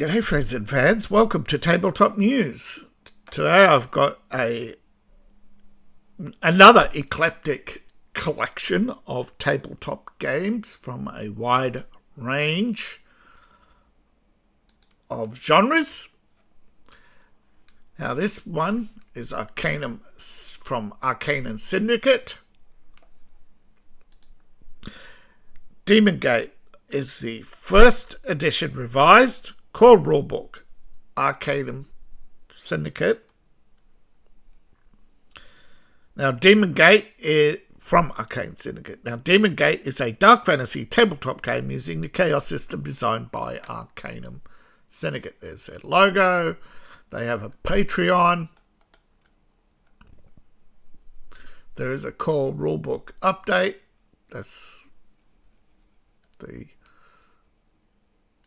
G'day friends and fans, welcome to Tabletop News. Today I've got another eclectic collection of tabletop games from a wide range of genres. Now this one is Arcanum from Arcanum Syndicate. Demon Gate is the first edition revised core rulebook, Arcanum Syndicate. Now, Demon Gate is from Arcanum Syndicate. Now, Demon Gate is a dark fantasy tabletop game using the chaos system designed by Arcanum Syndicate. There's their logo. They have a Patreon. There is a core rulebook update. That's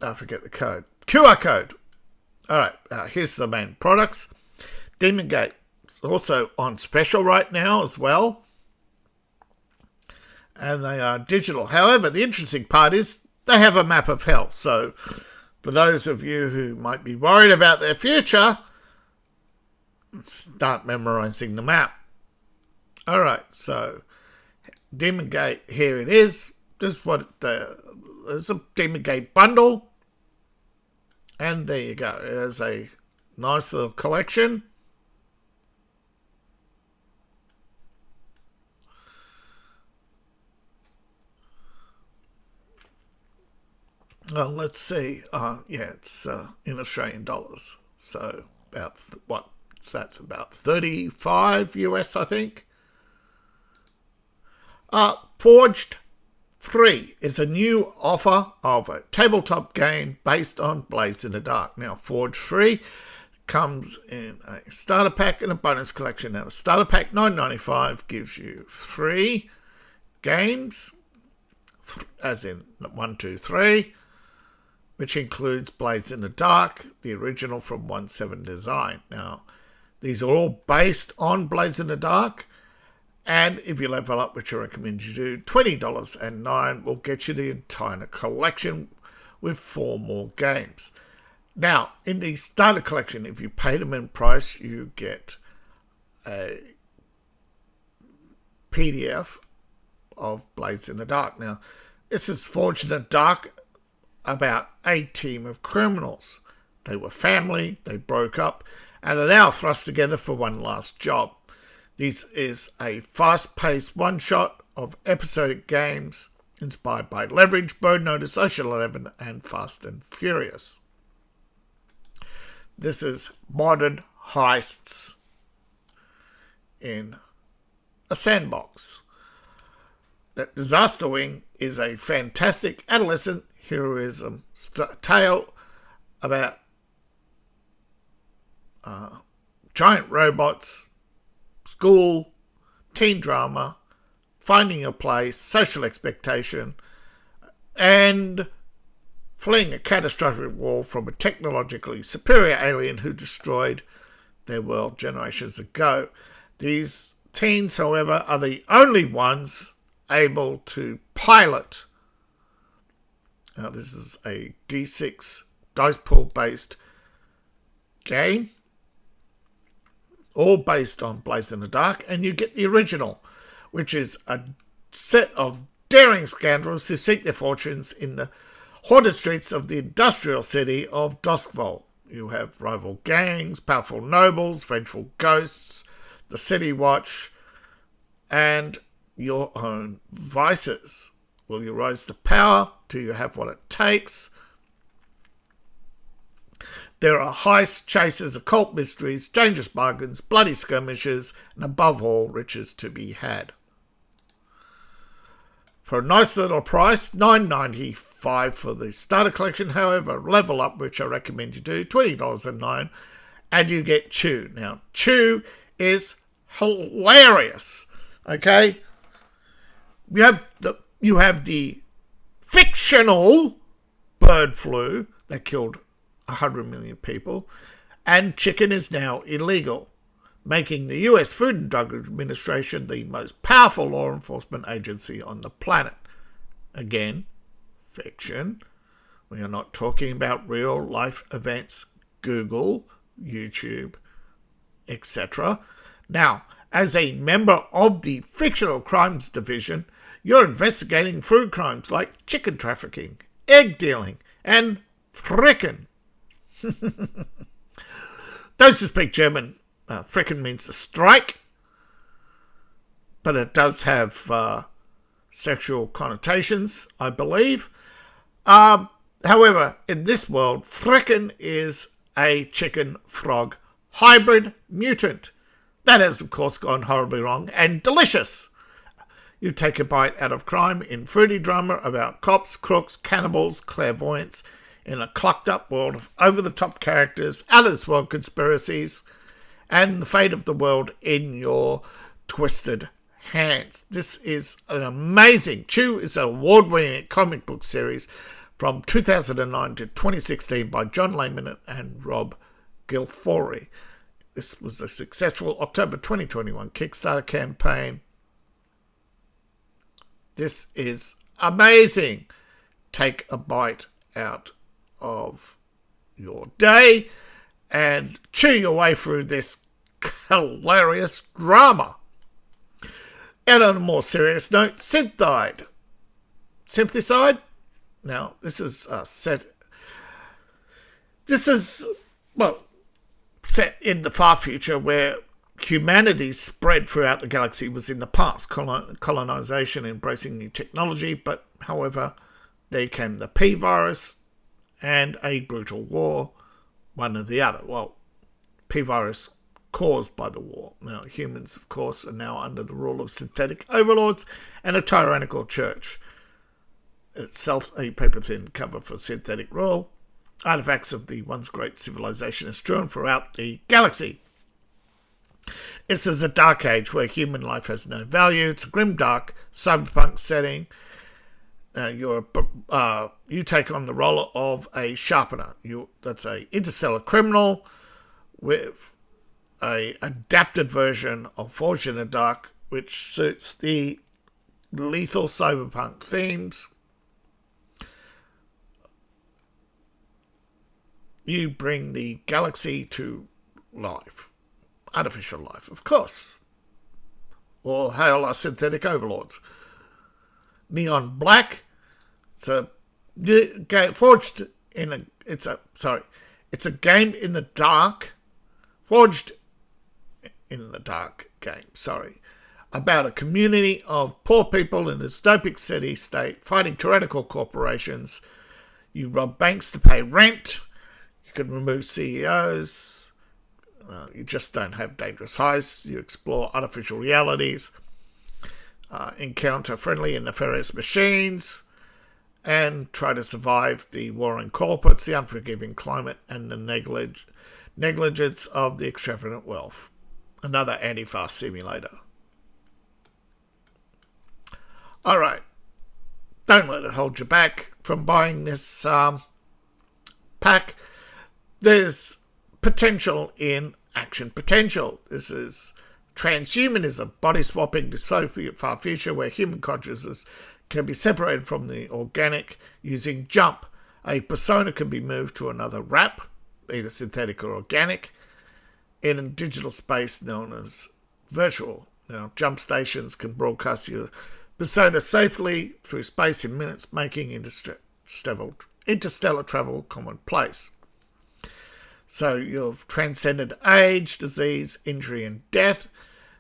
I forget the code. QR code. Alright, here's the main products. Demon Gate is also on special right now as well. And they are digital. However, the interesting part is they have a map of hell. So, for those of you who might be worried about their future, start memorizing the map. Alright, so Demon Gate, here it is. There's a Demon Gate bundle. And there you go. There's a nice little collection. Well, let's see. It's in Australian dollars. So about that's about 35 US, I think. Forged 3 is a new offer of a tabletop game based on Blades in the Dark. Now, Forge 3 comes in a starter pack and a bonus collection. Now, the starter pack $9.95 gives you 3 games, as in 1, 2, 3, which includes Blades in the Dark, the original from 1/7 Design. Now, these are all based on Blades in the Dark. And if you level up, which I recommend you do, $20.09 will get you the entire collection with 4 more games. Now, in the starter collection, if you pay them in price, you get a PDF of Blades in the Dark. Now, this is Forged in the Dark about a team of criminals. They were family, they broke up, and are now thrust together for one last job. This is a fast-paced one-shot of episodic games inspired by Leverage, Bird Notice, Ocean 11, and Fast and Furious. This is modern heists in a sandbox. That Disaster Wing is a fantastic adolescent heroism tale about giant robots, school, teen drama, finding your place, social expectation, and fleeing a catastrophic war from a technologically superior alien who destroyed their world generations ago. These teens, however, are the only ones able to pilot. Now, this is a D6 dice pool based game, all based on Blades in the Dark, and you get the original, which is a set of daring scoundrels who seek their fortunes in the haunted streets of the industrial city of Duskval. You have rival gangs, powerful nobles, vengeful ghosts, the City Watch, and your own vices. Will you rise to power? Do you have what it takes? There are heists, chases, occult mysteries, dangerous bargains, bloody skirmishes, and above all, riches to be had. For a nice little price, $9.95 for the starter collection. However, level up, which I recommend you do, $20.09, and you get Chew. Now, Chew is hilarious. Okay? You have the fictional bird flu that killed 100 million people, and chicken is now illegal, making the US Food and Drug Administration the most powerful law enforcement agency on the planet. Again, fiction. We are not talking about real life events, Google, YouTube, etc. Now, as a member of the Fictional Crimes Division, you're investigating food crimes like chicken trafficking, egg dealing, and frickin'. Those who speak German, frickin' means to strike, but it does have sexual connotations, I believe. However, in this world, frickin' is a chicken frog hybrid mutant. That has, of course, gone horribly wrong and delicious. You take a bite out of crime in fruity drama about cops, crooks, cannibals, clairvoyants, in a clucked-up world of over-the-top characters, out-of-this-world conspiracies, and the fate of the world in your twisted hands. This is an amazing... Chew is an award-winning comic book series from 2009 to 2016 by John Layman and Rob Guilfoyle. This was a successful October 2021 Kickstarter campaign. This is amazing. Take a bite out of your day and chew your way through this hilarious drama. And on a more serious note, Synthicide. Now, this is set in the far future where humanity's spread throughout the galaxy was in the past, colonization, embracing new technology, but however, there came the P-virus and a brutal war, one or the other. Well, P-virus caused by the war. Now, humans, of course, are now under the rule of synthetic overlords and a tyrannical church. Itself a paper-thin cover for synthetic rule. Artifacts of the once great civilization are strewn throughout the galaxy. This is a dark age where human life has no value. It's a grim, dark, cyberpunk setting. You take on the role of a sharpener. That's a interstellar criminal with a adapted version of Forged in the Dark, which suits the lethal cyberpunk themes. You bring the galaxy to life. Artificial life, of course. Or hail our synthetic overlords. Neon Black. It's a game in the dark. Forged in the dark game, about a community of poor people in a dystopic city-state fighting tyrannical corporations. You rob banks to pay rent. You can remove CEOs. You just don't have dangerous heists. You explore artificial realities. Encounter friendly and nefarious machines. And try to survive the warring corporates, the unforgiving climate, and the negligence of the extravagant wealth. Another anti-fast simulator. Alright. Don't let it hold you back from buying this pack. There's potential in action potential. This is transhumanism, body-swapping dystopian far future where human consciousness can be separated from the organic using jump. A persona can be moved to another wrap, either synthetic or organic, in a digital space known as virtual. Now, jump stations can broadcast your persona safely through space in minutes, making interstellar travel commonplace. So you've transcended age, disease, injury, and death.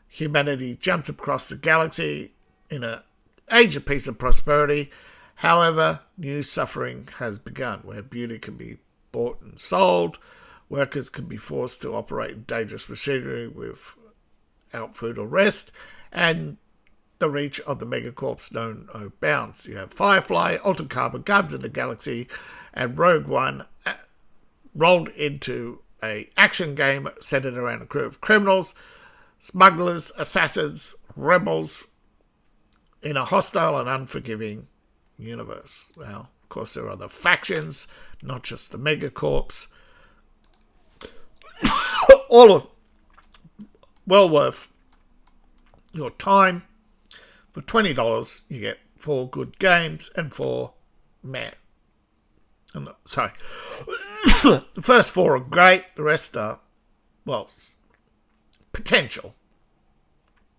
Humanity jumps across the galaxy in an age of peace and prosperity. However, new suffering has begun, where beauty can be bought and sold. Workers can be forced to operate in dangerous machinery without food or rest. And the reach of the megacorps known no bounds. You have Firefly, Altered Carbon, Guardians of the Galaxy, and Rogue One rolled into an action game centered around a crew of criminals, smugglers, assassins, rebels in a hostile and unforgiving universe. Now, of course, there are other factions, not just the megacorps. All of well worth your time. For $20, you get 4 good games and 4 meh. Sorry. The first 4 are great. The rest are, well, potential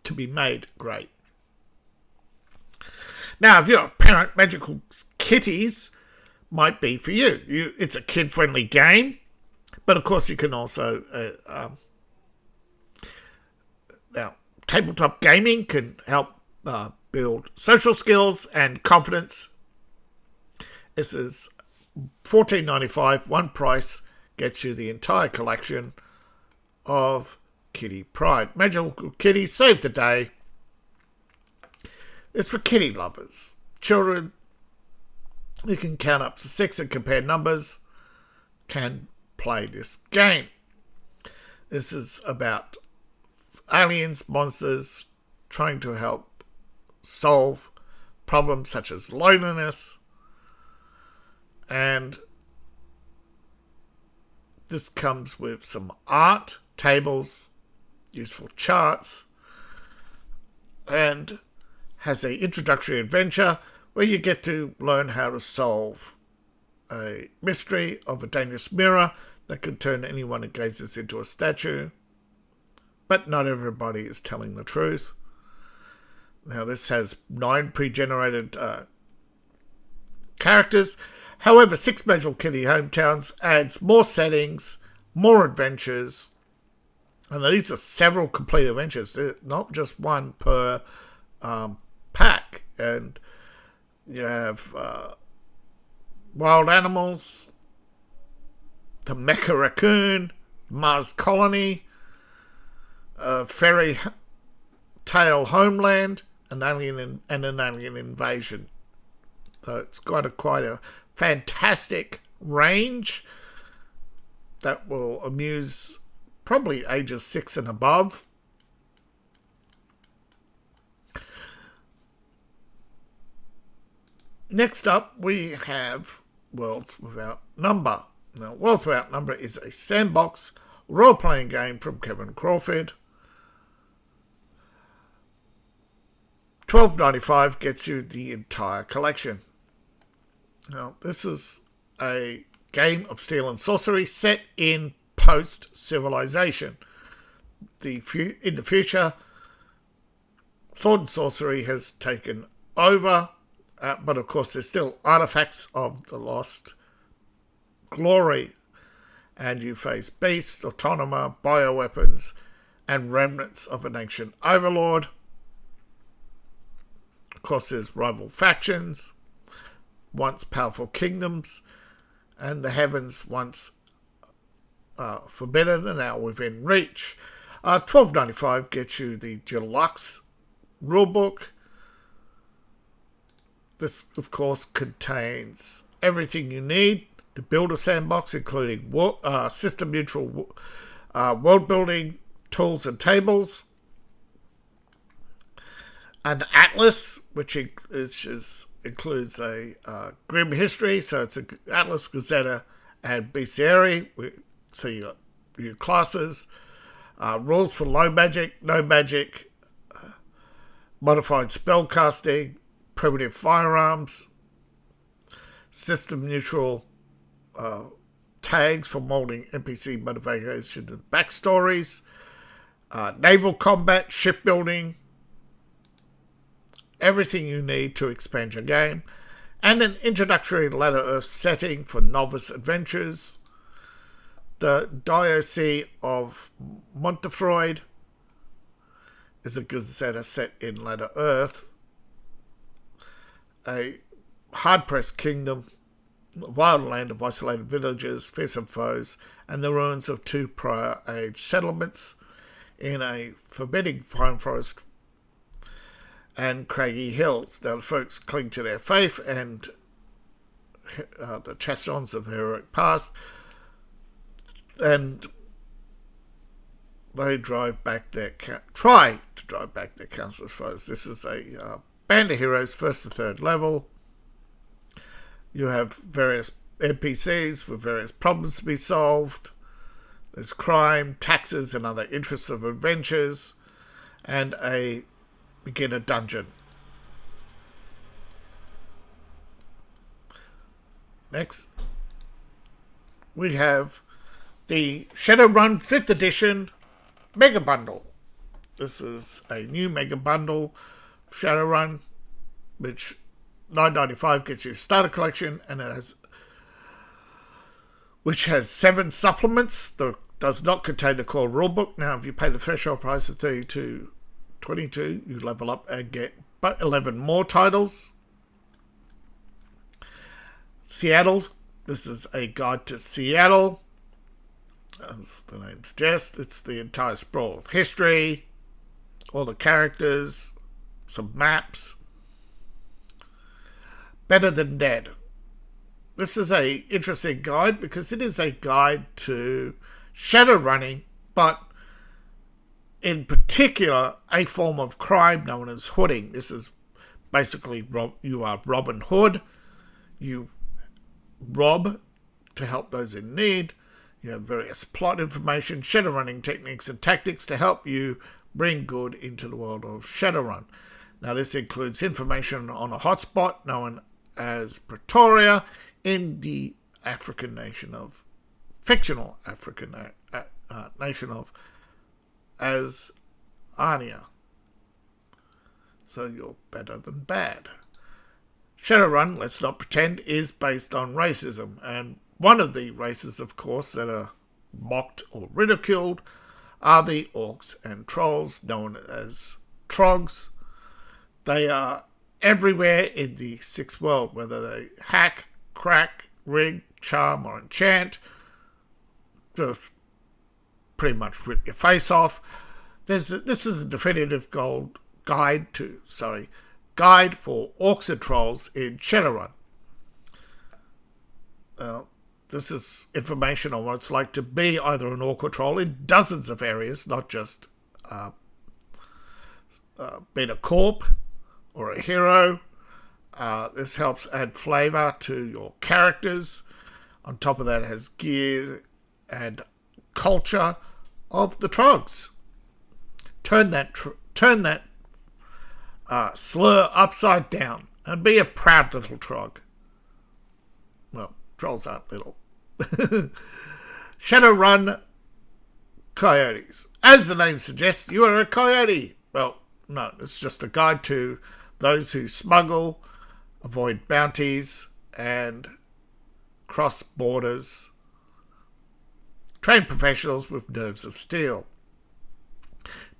to be made great. Now, if you're a parent, Magical Kitties might be for you. It's a kid-friendly game, but of course you can also... now, tabletop gaming can help build social skills and confidence. This is $14.95. One price gets you the entire collection of Kitty Pride. Magical Kitty, save the day. It's for kitty lovers. Children who can count up to 6 and compare numbers can play this game. This is about aliens, monsters, trying to help solve problems such as loneliness. And this comes with some art, tables, useful charts, and has an introductory adventure where you get to learn how to solve a mystery of a dangerous mirror that can turn anyone who gazes into a statue. But not everybody is telling the truth. Now, this has 9 pre-generated characters. However, 6 Magical Kitty Hometowns adds more settings, more adventures. And these are several complete adventures. They're not just one per pack. And you have wild animals, the Mecha Raccoon, Mars Colony, Fairy Tale Homeland, an alien invasion. So it's got quite a fantastic range that will amuse probably ages 6 and above. Next up, we have Worlds Without Number. Now, Worlds Without Number is a sandbox role-playing game from Kevin Crawford. $12.95 gets you the entire collection. Now, this is a game of steel and sorcery set in post-civilization. In the future, sword and sorcery has taken over, but of course there's still artifacts of the lost glory, and you face beasts, autonoma, bioweapons, and remnants of an ancient overlord. Of course, there's rival factions, once powerful kingdoms, and the heavens once forbidden and now within reach. $12.95 gets you the deluxe rulebook. This, of course, contains everything you need to build a sandbox, including system-neutral world-building tools and tables. An atlas, which includes a grim history, so it's an atlas, Gazetta, and bestiary. So you got your classes, rules for low magic, no magic, modified spellcasting, primitive firearms, system neutral tags for molding NPC motivation and backstories, naval combat, shipbuilding, everything you need to expand your game, and an introductory Ladder Earth setting for novice adventures. The Diocese of Montefroid is a Gazetta set in Ladder Earth, a hard-pressed kingdom, a wild land of isolated villages, fearsome foes, and the ruins of 2 prior age settlements in a forbidding pine forest and craggy hills. Now the folks cling to their faith and the chastons of their heroic past, and they try to drive back their countless foes. This is a band of heroes, 1st to 3rd level. You have various NPCs with various problems to be solved. There's crime, taxes, and other interests of adventures, and a beginner dungeon. Next, we have the Shadowrun 5th edition Mega Bundle. This is a new Mega Bundle Shadowrun, which $9.95 gets you a starter collection, and which has 7 supplements that does not contain the core rulebook. Now, if you pay the threshold price of $32.22, you level up and get 11 more titles. Seattle. This is a guide to Seattle. As the name suggests, it's the entire sprawl history, all the characters, some maps. Better Than Dead. This is a interesting guide because it is a guide to Shadowrunning, but in particular a form of crime known as hooding. This is basically you are Robin Hood. You rob to help those in need. You have various plot information, Shadowrunning techniques and tactics to help you bring good into the world of Shadowrun. Now, this includes information on a hotspot known as Pretoria in the fictional African nation of Azania. So you're better than bad. Shadowrun, let's not pretend, is based on racism, and one of the races, of course, that are mocked or ridiculed are the orcs and trolls, known as trogs. They are everywhere in the Sixth World, whether they hack, crack, rig, charm, or enchant. Just pretty much rip your face off. This is a definitive guide for orcs and trolls in Shadowrun. This is information on what it's like to be either an orc or troll in dozens of areas, not just being a corp or a hero. This helps add flavour to your characters. On top of that, it has gear and culture of the trogs. Turn that slur upside down and be a proud little trog. Well, trolls aren't little. Shadowrun coyotes. As the name suggests, you are a coyote. Well, no, it's just a guide to those who smuggle, avoid bounties, and cross borders. Trained professionals with nerves of steel.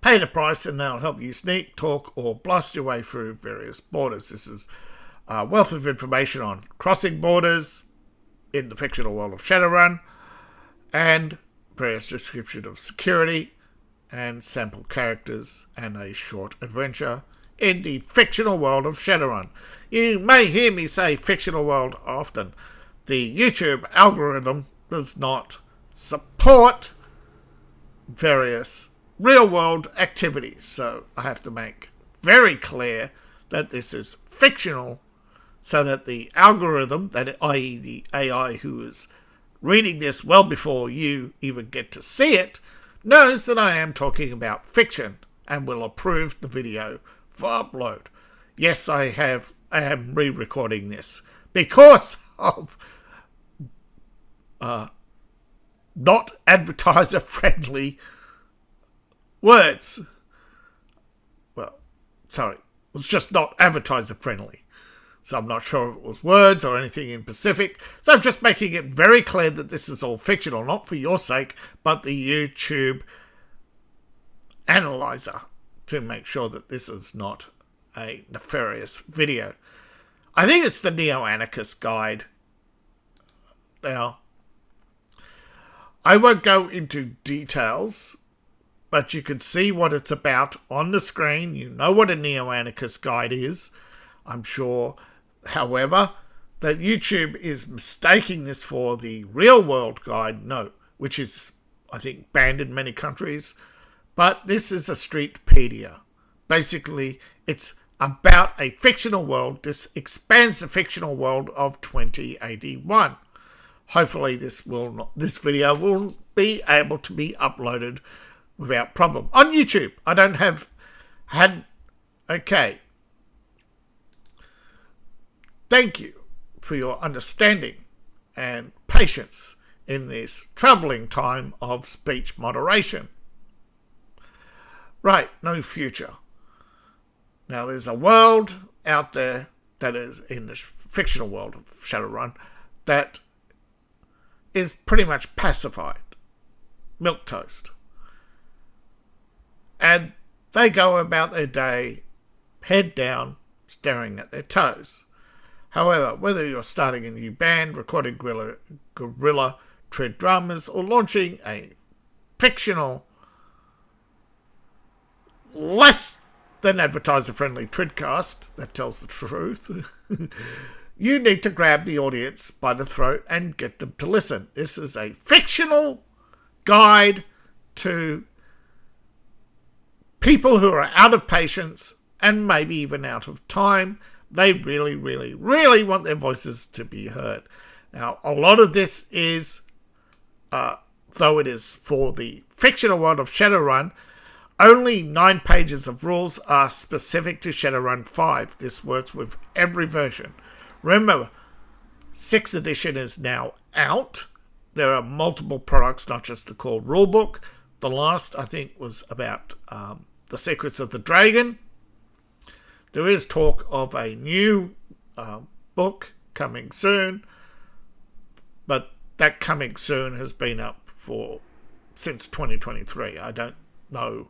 Pay the price and they'll help you sneak, talk, or blast your way through various borders. This is a wealth of information on crossing borders in the fictional world of Shadowrun, and various descriptions of security and sample characters, and a short adventure in the fictional world of Shadowrun. You may hear me say fictional world often. The YouTube algorithm does not support various real-world activities, so I have to make very clear that this is fictional, so that the algorithm, that i.e. the AI who is reading this well before you even get to see it, knows that I am talking about fiction and will approve the video for upload. Yes, I am re-recording this because of not advertiser-friendly words. Well, sorry, it was just not advertiser-friendly. So I'm not sure if it was words or anything in Pacific. So I'm just making it very clear that this is all fictional, not for your sake, but the YouTube analyzer, to make sure that this is not a nefarious video. I think it's the Neo-Anarchist guide. Now, I won't go into details, but you can see what it's about on the screen. You know what a Neo-Anarchist guide is, I'm sure. However, that YouTube is mistaking this for the real world guide, no, which is, I think, banned in many countries. But this is a Streetpedia. Basically, it's about a fictional world. This expands the fictional world of 2081. Hopefully, this video will be able to be uploaded without problem on YouTube. I don't have okay. Thank you for your understanding and patience in this travelling time of speech moderation. Right, no future. Now there's a world out there that is in the fictional world of Shadowrun that is pretty much pacified. Milquetoast. And they go about their day, head down, staring at their toes. However, whether you're starting a new band, recording guerrilla tread drummers, or launching a fictional, less than advertiser-friendly tridcast that tells the truth, you need to grab the audience by the throat and get them to listen. This is a fictional guide to people who are out of patience and maybe even out of time. They really, really, really want their voices to be heard. Now, a lot of this is, though it is for the fictional world of Shadowrun, only 9 pages of rules are specific to Shadowrun 5. This works with every version. Remember, 6th edition is now out. There are multiple products, not just the core Rulebook. The last, I think, was about the Secrets of the Dragon. There is talk of a new book coming soon, but that coming soon has been up since 2023. I don't know.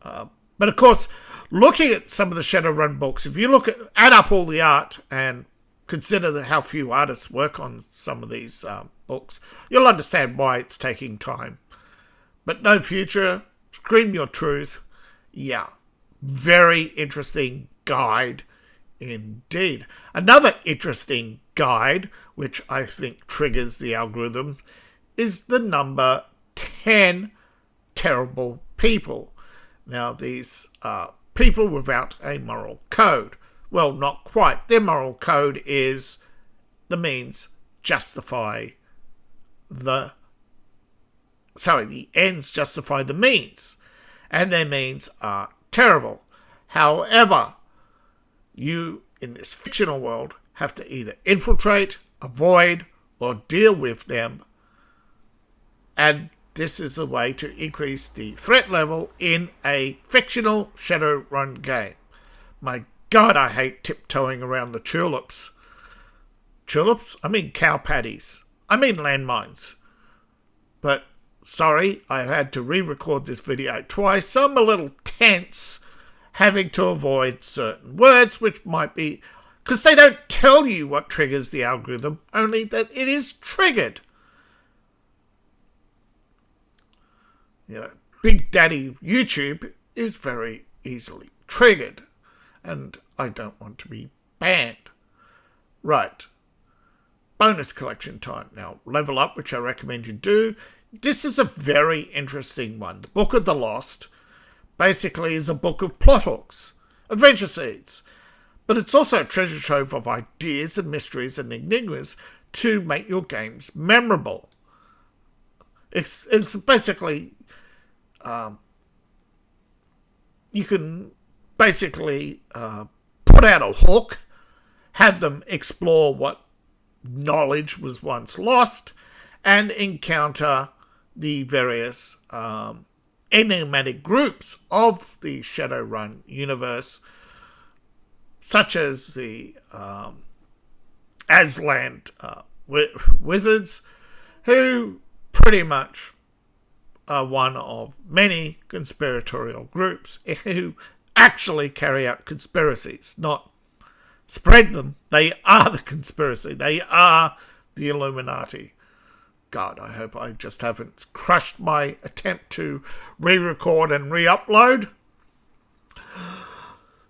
But of course, looking at some of the Shadowrun books, if you add up all the art and consider how few artists work on some of these books, you'll understand why it's taking time. But no future, scream your truth. Yeah, very interesting guide indeed. Another interesting guide, which I think triggers the algorithm, is the number 10 terrible people. Now, these are people without a moral code. Well, not quite. Their moral code is the ends justify the means. And their means are terrible. However, you, in this fictional world, have to either infiltrate, avoid, or deal with them. And this is a way to increase the threat level in a fictional Shadowrun game. My God, I hate tiptoeing around the tulips. Tulips? I mean cow patties. I mean landmines. But, sorry, I had to re-record this video twice, so I'm a little tense having to avoid certain words, which might be... because they don't tell you what triggers the algorithm, only that it is triggered. You know, Big Daddy YouTube is very easily triggered, and I don't want to be banned. Right. Bonus collection time. Now, Level Up, which I recommend you do. This is a very interesting one. The Book of the Lost basically is a book of plot hooks, adventure seeds, but it's also a treasure trove of ideas and mysteries and enigmas to make your games memorable. It's basically... you can basically put out a hook, have them explore what knowledge was once lost, and encounter the various enigmatic groups of the Shadowrun universe, such as the Aslan wizards, who pretty much are one of many conspiratorial groups who actually carry out conspiracies, not spread them. They are the conspiracy. They are the Illuminati. God, I hope I just haven't crushed my attempt to re-record and re-upload.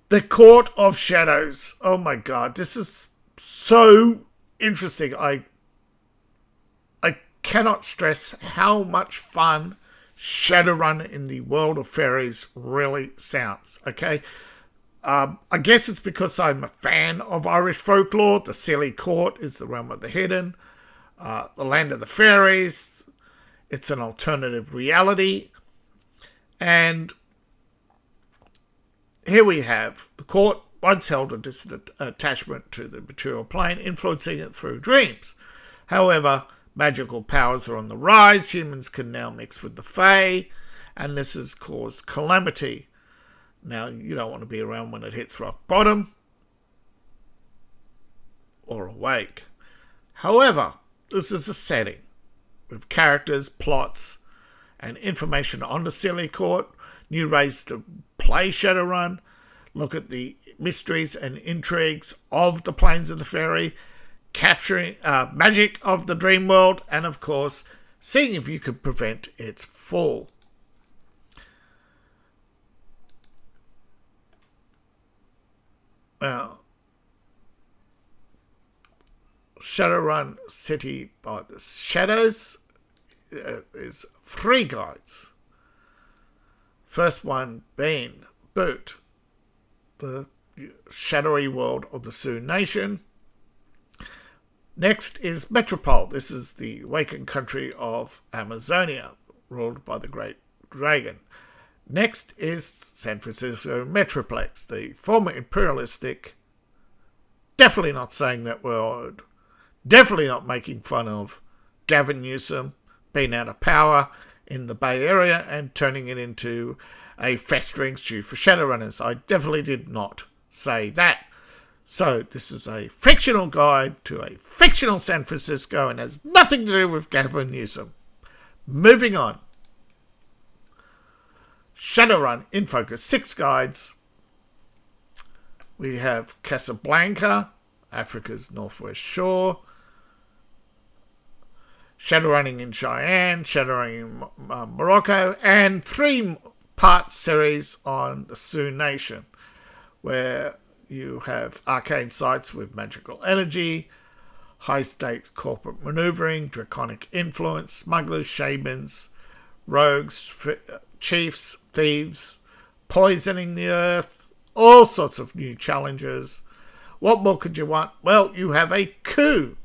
The Court of Shadows. Oh my God, this is so interesting. I cannot stress how much fun Shadowrun in the world of fairies really sounds, okay? I guess it's because I'm a fan of Irish folklore. The Sealy Court is the realm of the hidden. The land of the fairies. It's an alternative reality. And here we have the court once held a distant attachment to the material plane, influencing it through dreams. However, Magical powers are on the rise. Humans can now mix with the Fae, and this has caused calamity. Now, you don't want to be around when it hits rock bottom or awake. However, this is a setting with characters, plots, and information on the Silly Court, new ways to play Shadowrun, look at the mysteries and intrigues of the Plains of the Fairy, capturing magic of the dream world, and of course, seeing if you could prevent its fall. Now, Shadowrun City by the Shadows is 3 guides. First one being Boot, the shadowy world of the Sioux Nation. Next is Metropole. This is the awakened country of Amazonia, ruled by the Great Dragon. Next is San Francisco Metroplex, the former imperialistic, definitely not saying that word, definitely not making fun of Gavin Newsom being out of power in the Bay Area and turning it into a festering stew for Shadowrunners. I definitely did not say that. So this is a fictional guide to a fictional San Francisco and has nothing to do with Gavin Newsom. Moving on. Shadowrun in focus, 6 guides. We have Casablanca, Africa's northwest shore. Shadowrunning in Cheyenne, Shadowrunning in Morocco, and 3-part series on the Sioux Nation, where you have arcane sites with magical energy, high-stakes corporate maneuvering, draconic influence, smugglers, shamans, rogues, chiefs, thieves, poisoning the earth, all sorts of new challenges. What more could you want? Well, you have a coup.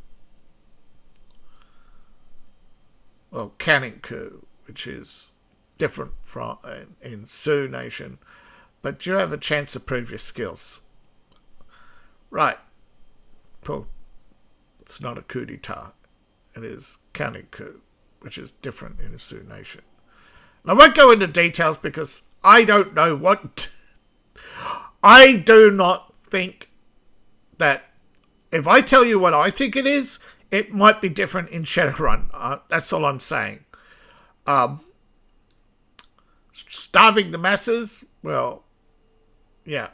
Well, canning coup, which is different from in Sioux Nation, but you have a chance to prove your skills. Right. Well, it's not a coup d'etat. It is canning coup, which is different in the Sioux Nation. I won't go into details because I don't know what... I do not think that if I tell you what I think it is, it might be different in Shadowrun. That's all I'm saying. Starving the masses? Well, yeah.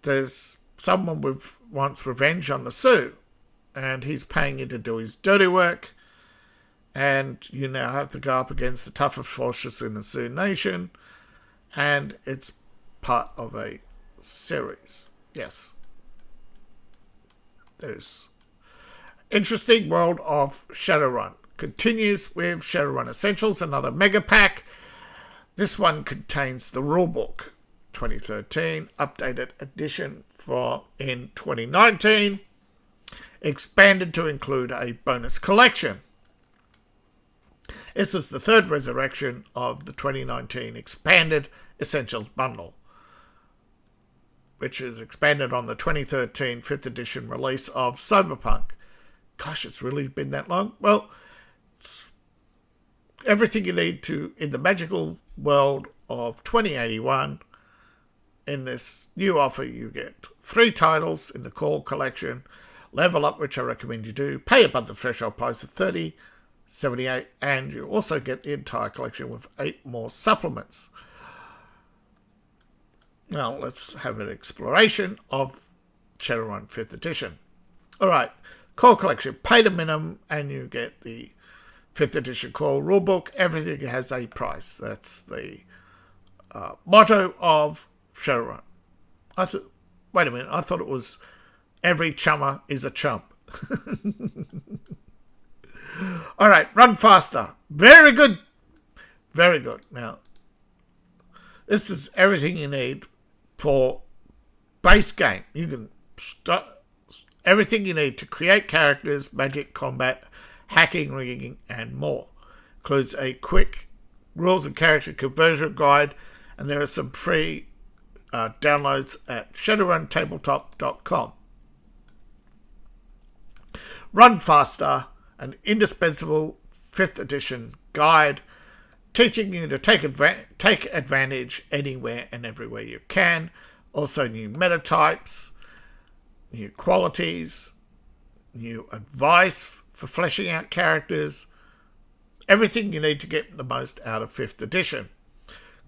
There's someone wants revenge on the Sioux, and he's paying you to do his dirty work. And you now have to go up against the toughest forces in the Sioux Nation. And it's part of a series. Yes. There's interesting world of Shadowrun. Continues with Shadowrun Essentials, another mega pack. This one contains the Rulebook 2013, updated edition in 2019. Expanded to include a bonus collection. This is the 3rd resurrection of the 2019 expanded Essentials bundle, which is expanded on the 2013 5th edition release of Cyberpunk. Gosh, it's really been that long? Well, it's everything you need to in the magical world of 2081. In this new offer, you get 3 titles in the core collection. Level up, which I recommend you do. Pay above the threshold price of $30.78, and you also get the entire collection with 8 more supplements. Now, let's have an exploration of Shadowrun 5th edition. Alright, core collection. Pay the minimum, and you get the 5th edition core rulebook. Everything has a price. That's the motto of Shadowrun. Wait a minute, I thought it was every chummer is a chump. Alright, run faster. Very good. Very good. Now, this is everything you need for base game. You can start everything you need to create characters, magic, combat, hacking, rigging, and more. Includes a quick rules and character conversion guide, and there are some free downloads at shadowruntabletop.com. Run faster, an indispensable 5th edition guide teaching you to take advantage anywhere and everywhere you can. Also new meta types, new qualities, new advice for fleshing out characters. Everything you need to get the most out of 5th edition.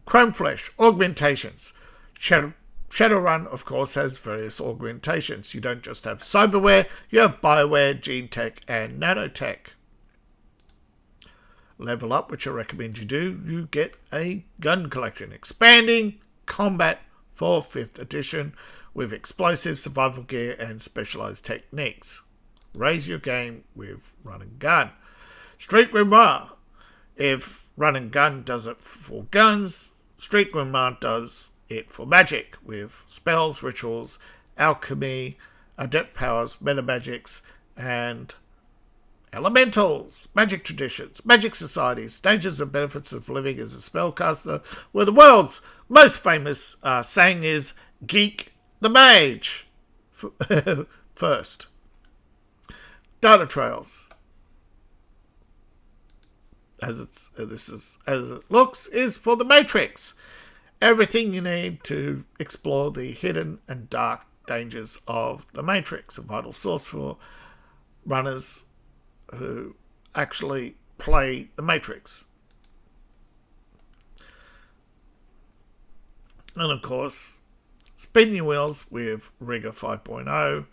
Chrome Flesh, augmentations. Shadowrun, of course, has various augmentations. You don't just have cyberware, you have bioware, gene tech, and nanotech. Level up, which I recommend you do, you get a gun collection. Expanding combat for 5th edition with explosive survival gear and specialized techniques. Raise your game with run and gun. Street Grimoire. If run and gun does it for guns, Street Grimoire does it for magic with spells, rituals, alchemy, adept powers, meta magics, and elementals, magic traditions, magic societies, dangers and benefits of living as a spellcaster, where the world's most famous saying is geek the mage. First. Data trails. As it looks, is for the Matrix. Everything you need to explore the hidden and dark dangers of the Matrix, a vital source for runners who actually play the Matrix. And of course, spin your wheels with Rigger 5.0,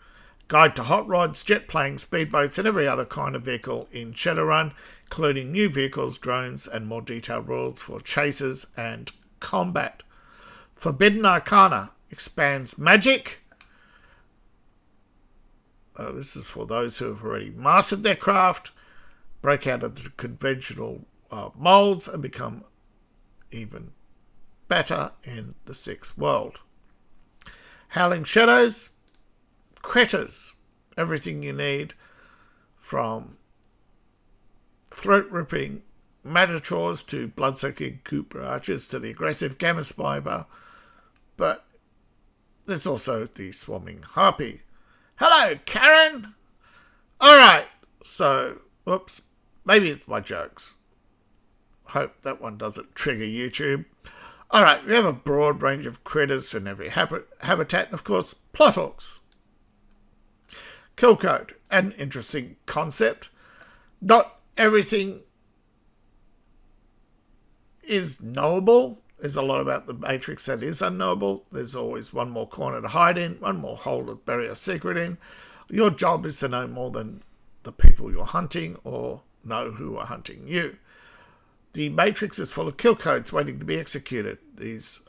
guide to hot rods, jet planes, speedboats, and every other kind of vehicle in Shadowrun, including new vehicles, drones, and more detailed rules for chases and combat. Forbidden Arcana expands magic. This is for those who have already mastered their craft, break out of the conventional molds, and become even better in the 6th world. Howling Shadows, critters, everything you need from throat-ripping Matadors to blood-sucking Cooper Archers to the aggressive Gamma Spider, but there's also the Swarming Harpy. Hello, Karen! Alright, so, oops, maybe it's my jokes. Hope that one doesn't trigger YouTube. Alright, we have a broad range of critters in every habitat, and of course, plot hooks. Kill code, an interesting concept. Not everything is knowable. There's a lot about the Matrix that is unknowable. There's always one more corner to hide in, one more hole to bury a secret in. Your job is to know more than the people you're hunting or know who are hunting you. The Matrix is full of kill codes waiting to be executed. These,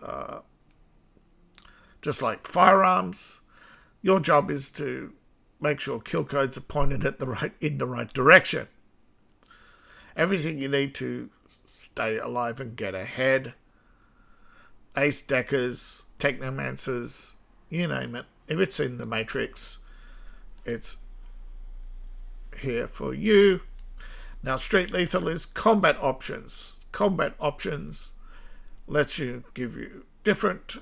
just like firearms, your job is to make sure kill codes are pointed at in the right direction. Everything you need to stay alive and get ahead. Ace deckers, technomancers, you name it. If it's in the Matrix, it's here for you. Now, Street Lethal is combat options. Combat options lets you give you different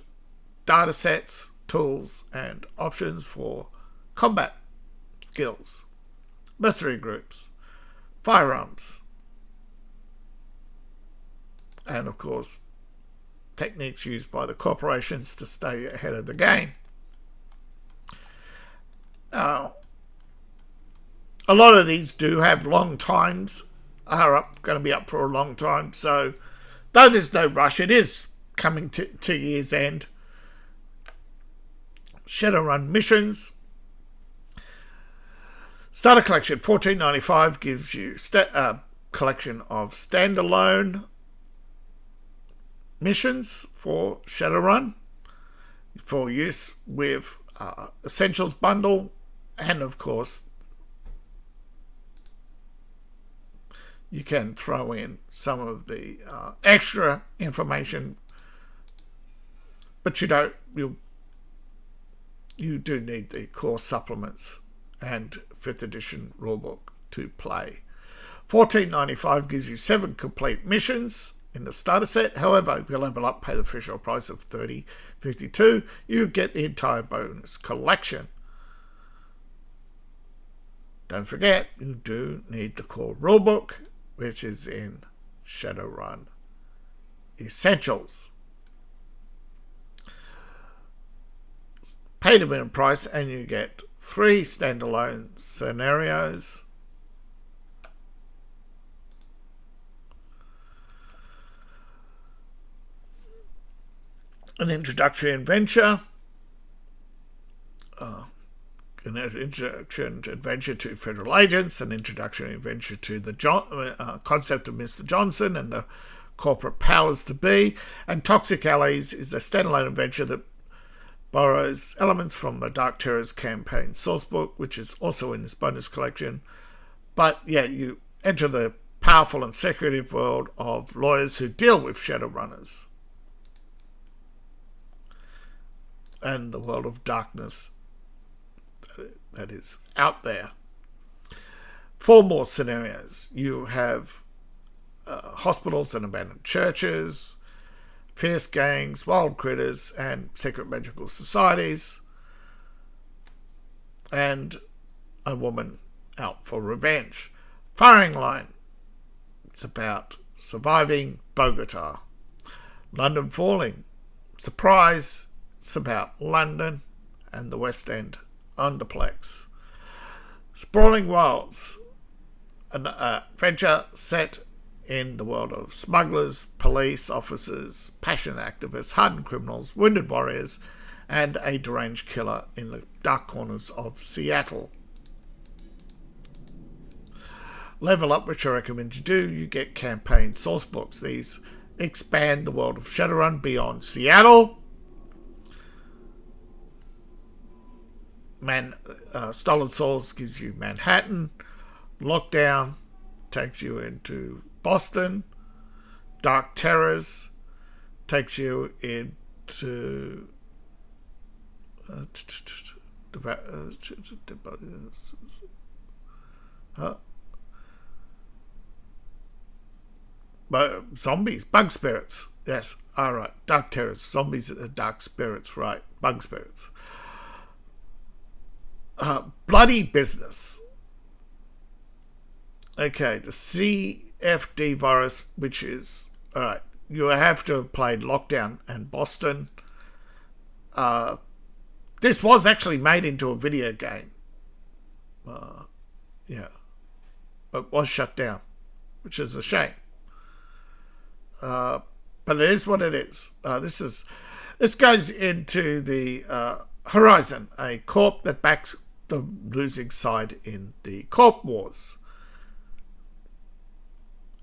data sets, tools, and options for combat skills. Mercenary groups, firearms, and of course, techniques used by the corporations to stay ahead of the game. A lot of these do have long times, are going to be up for a long time, so though there's no rush, it is coming to year's end. Shadowrun Missions. Starter Collection, $14.95, gives you a collection of standalone missions for Shadowrun for use with Essentials bundle, and of course you can throw in some of the extra information, but you do need the core supplements and 5th edition rulebook to play. $14.95 gives you 7 complete missions in the starter set. However, if you level up, pay the official price of $30.52, you get the entire bonus collection. Don't forget, you do need the core rulebook, which is in Shadowrun Essentials. Pay the minimum price and you get 3 standalone scenarios, an introductory adventure, an introduction adventure to federal agents, an introductory adventure to the concept of Mr. Johnson and the corporate powers to be, and Toxic Allies is a standalone adventure that borrows elements from the Dark Terrors campaign sourcebook, which is also in this bonus collection. But yeah, you enter the powerful and secretive world of lawyers who deal with Shadowrunners and the world of darkness that is out there. 4 more scenarios. You have hospitals and abandoned churches, fierce gangs, wild critters, and secret magical societies, and a woman out for revenge. Firing line. It's about surviving Bogota. London Falling. Surprise. It's about London and the West End Underplex. Sprawling Wilds, an adventure set in the world of smugglers, police officers, passionate activists, hardened criminals, wounded warriors, and a deranged killer in the dark corners of Seattle. Level Up, which I recommend you do. You get campaign source books. These expand the world of Shadowrun beyond Seattle. Stolen Souls gives you Manhattan. Lockdown takes you into Boston. Dark Terrors takes you into zombies, bug spirits. Yes, all right. Dark Terrors, zombies, dark spirits. Right, bug spirits. Bloody Business. Okay, the CFD virus, which is, alright, you have to have played Lockdown and Boston. This was actually made into a video game. Yeah. But was shut down, which is a shame. But it is what it is. This goes into the Horizon, a corp that backs the losing side in the corp wars.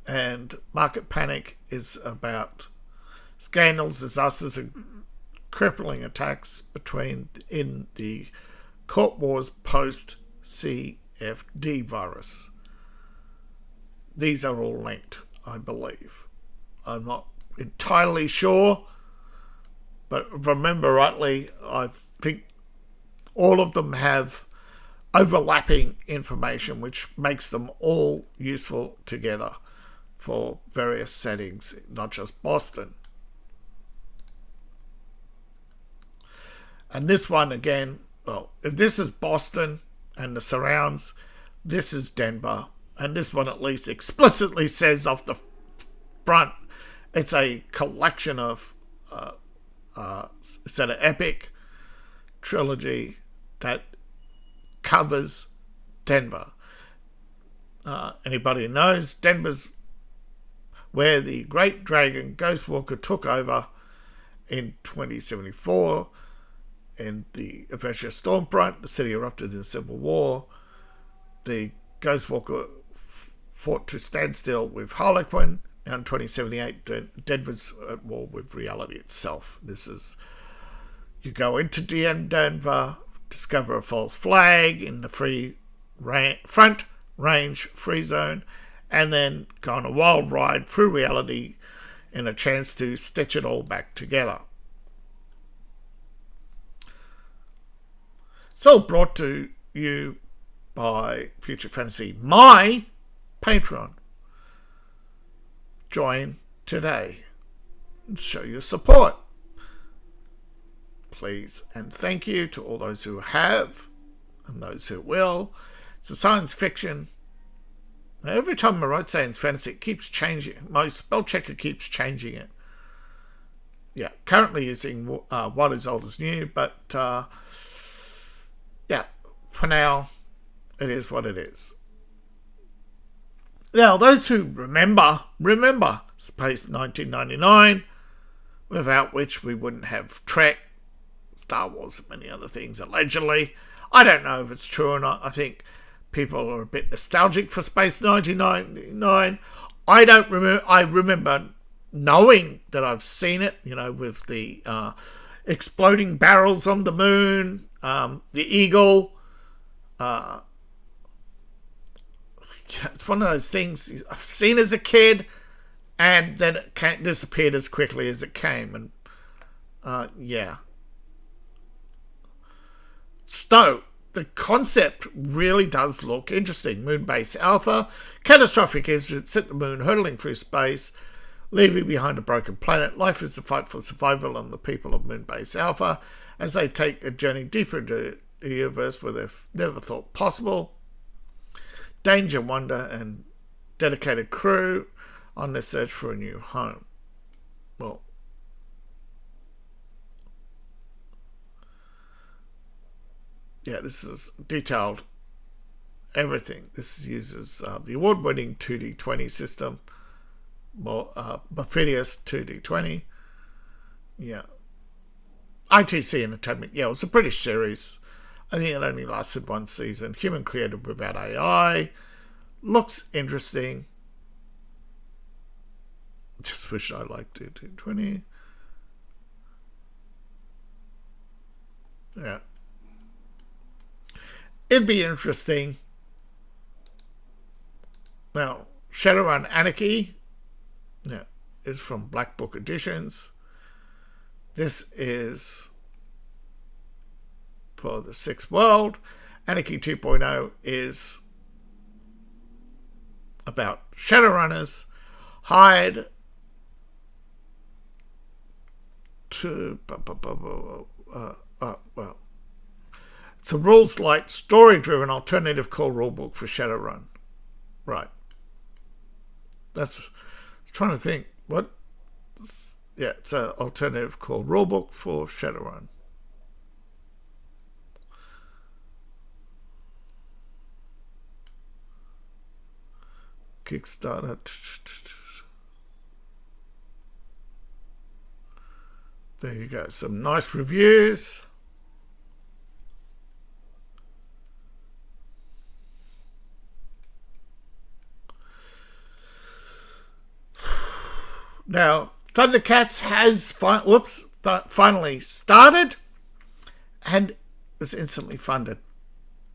And Market Panic is about scandals, disasters, and crippling attacks in the corp wars post CFD virus. These are all linked, I believe. I'm not entirely sure, but if I remember rightly, I think all of them have overlapping information which makes them all useful together for various settings, not just Boston. And this one again, well, if this is Boston and the surrounds, this is Denver. And this one at least explicitly says off the front, it's a collection of, it's an epic trilogy that covers Denver. Anybody who knows, Denver's where the Great Dragon Ghostwalker took over in 2074 in the adventure Stormfront. The city erupted in civil war. The Ghostwalker fought to stand still with Harlequin. Now in 2078, Denver's at war with reality itself. You go into Denver, discover a false flag in the front range free zone, and then go on a wild ride through reality in a chance to stitch it all back together. So brought to you by Future Fantasy, my Patreon. Join today and show your support. Please and thank you to all those who have and those who will. It's a science fiction. Every time I write science fantasy, it keeps changing. My spell checker keeps changing it. Yeah, currently using What Is Old Is New, but yeah, for now, it is what it is. Now, those who remember Space 1999, without which we wouldn't have Trek, Star Wars, and many other things, allegedly. I don't know if it's true or not. I think people are a bit nostalgic for Space 1999. I don't remember. I remember knowing that I've seen it, with the exploding barrels on the moon, the Eagle. It's one of those things I've seen as a kid, and then it disappeared as quickly as it came. And yeah. So, the concept really does look interesting. Moonbase Alpha, catastrophic incidents at the moon, hurtling through space, leaving behind a broken planet. Life is a fight for survival on the people of Moonbase Alpha as they take a journey deeper into a universe where they've never thought possible. Danger, wonder, and dedicated crew on their search for a new home. Well, yeah, this is detailed everything. This uses the award-winning 2D20 system, Modiphius 2D20. Yeah. ITC Entertainment. Yeah, it was a British series. I think it only lasted one season. Human created without AI. Looks interesting. Just wish I liked 2D20. Yeah. It'd be interesting. Now, Shadowrun Anarchy is from Black Book Editions. This is for the Sixth World. Anarchy 2.0 is about Shadowrunners hired to... It's a rules-light, story-driven alternative called Rulebook for Shadowrun. Right. That's... I'm trying to think. What? Yeah, it's an alternative called Rulebook for Shadowrun. Kickstarter. There you go. Some nice reviews. Now, Thundercats has finally started and was instantly funded.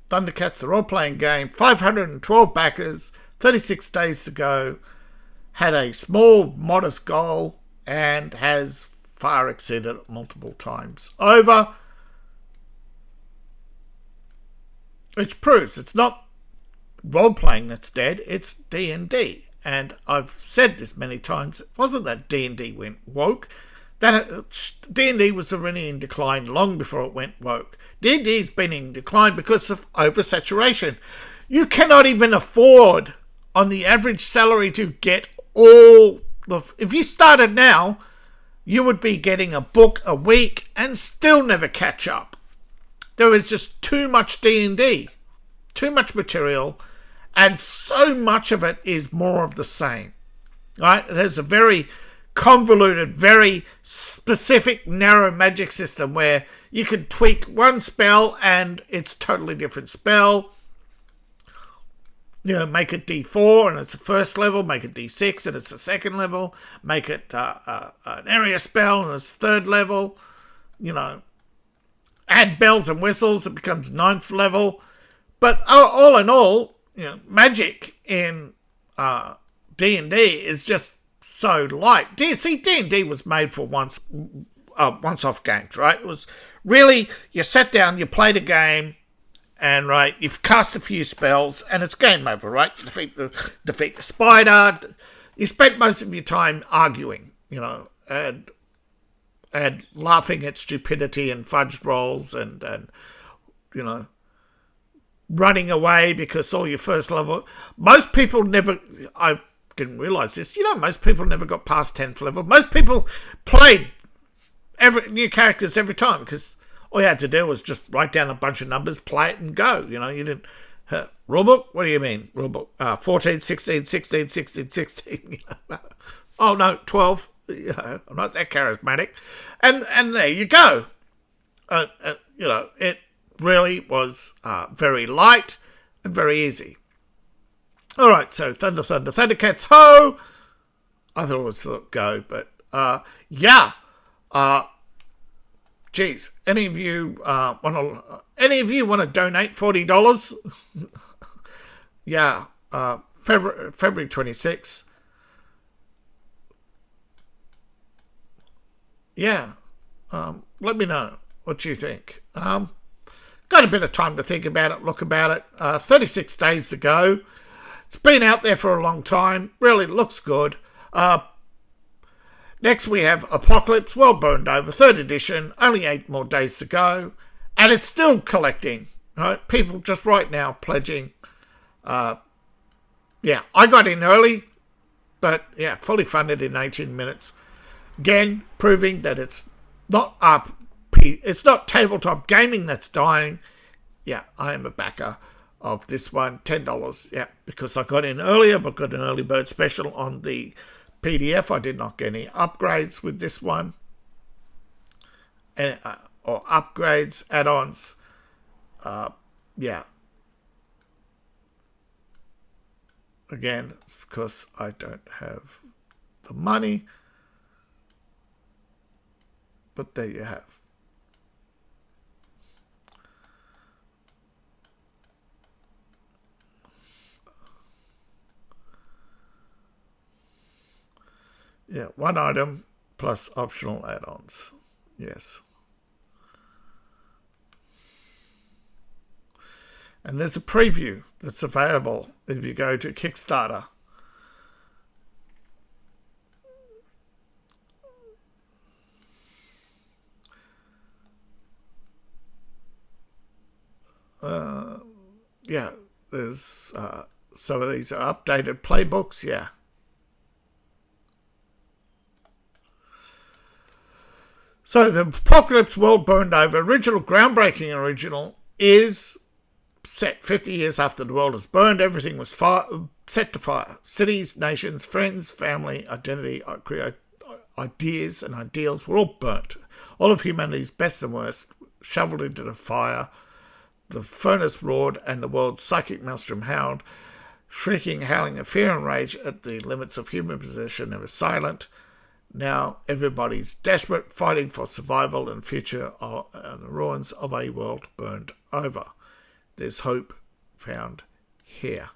Thundercats, the role-playing game, 512 backers, 36 days to go, had a small, modest goal, and has far exceeded it multiple times over, which proves it's not role-playing that's dead, it's D&D. And I've said this many times, it wasn't that D&D went woke. That D&D was already in decline long before it went woke. D&D's been in decline because of oversaturation. You cannot even afford, on the average salary, to get all the... If you started now, you would be getting a book a week and still never catch up. There is just too much D&D, too much material, and so much of it is more of the same, right? It has a very convoluted, very specific, narrow magic system where you can tweak one spell and it's a totally different spell. Make it D4 and it's a first level, make it D6 and it's a second level, make it an area spell and it's third level, add bells and whistles, it becomes ninth level. But all in all, magic in D&D is just so light. D&D was made for once-off games, right? It was really, you sat down, you played a game, and right, you've cast a few spells, and it's game over, right? Defeat the spider. You spent most of your time arguing, and laughing at stupidity and fudged rolls, and running away because all your first level. Most people never. I didn't realise this. Most people never got past 10th level. Most people played new characters every time because all you had to do was just write down a bunch of numbers, play it, and go. You didn't. Rulebook? What do you mean? Rulebook. 14, 16, 16, 16, 16. Oh, no, 12. I'm not that charismatic. And there you go. It really was very light and very easy. All right, so Thundercats, ho! I thought it was go, but yeah. Geez, any of you want to donate $40? Yeah, February 26th. Yeah, let me know what you think. Got a bit of time to think about it, look about it. 36 days to go. It's been out there for a long time. Really looks good. Next we have Apocalypse, World Burned Over, 3rd edition. Only 8 more days to go. And it's still collecting. Right? People just right now pledging. Yeah, I got in early. But yeah, fully funded in 18 minutes. Again, proving that it's not it's not tabletop gaming that's dying. Yeah, I am a backer of this one. $10. Yeah, because I got in earlier, but got an early bird special on the PDF. I did not get any upgrades with this one. Or upgrades, add-ons. Yeah. Again, it's because I don't have the money. But there you have. Yeah, 1 item plus optional add-ons. Yes. And there's a preview that's available if you go to Kickstarter. Yeah, there's some of these are updated playbooks, yeah. So the Apocalypse World Burned Over original, groundbreaking original, is set 50 years after the world is burned. Everything was set to fire. Cities, nations, friends, family, identity, ideas and ideals were all burnt. All of humanity's best and worst shoveled into the fire. The furnace roared and the world's psychic maelstrom howled, shrieking, howling in fear and rage at the limits of human possession. It was silent. Now everybody's desperate, fighting for survival and future and the ruins of a world burned over. There's hope found here.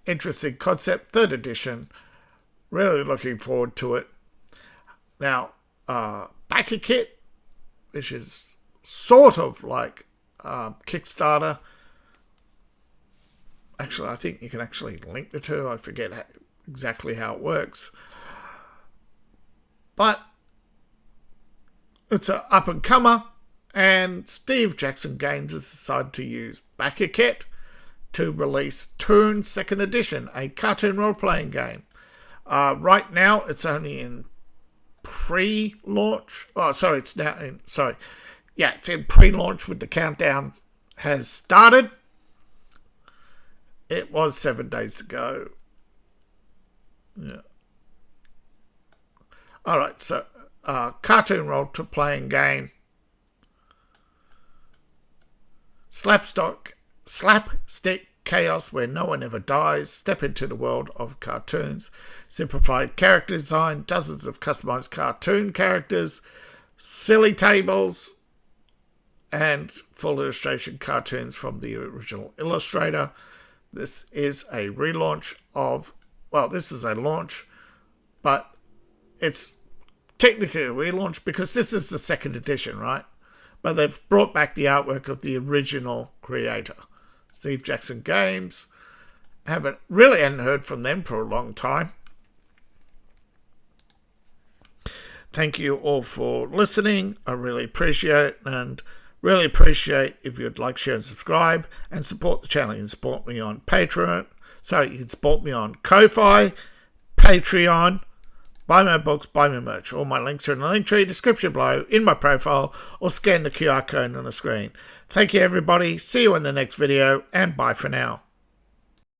Interesting concept, 3rd edition. Really looking forward to it. Now, Backer Kit, which is sort of like Kickstarter. Actually, I think you can actually link the two. I forget exactly how it works. But it's an up-and-comer, and Steve Jackson Games has decided to use Backer Kit to release Toon 2nd Edition, a cartoon role-playing game. Right now, it's only in pre-launch. Oh, sorry, it's now in... Sorry. Yeah, it's in pre-launch with the countdown has started. It was 7 days ago. Yeah. All right, so cartoon role-playing game. Slapstick chaos where no one ever dies. Step into the world of cartoons. Simplified character design. Dozens of customized cartoon characters. Silly tables. And full illustration cartoons from the original illustrator. This is a relaunch of... Well, this is a launch, but it's technically a relaunch because this is the 2nd edition, right? But they've brought back the artwork of the original creator, Steve Jackson Games. Hadn't heard from them for a long time. Thank you all for listening. I really appreciate it. And Really appreciate if you'd like, share and subscribe and support the channel. You can support me on Patreon. Sorry, you can support me on Ko-Fi, Patreon, buy my books, buy my merch. All my links are in the link tree description below, in my profile, or scan the QR code on the screen. Thank you everybody. See you in the next video and bye for now.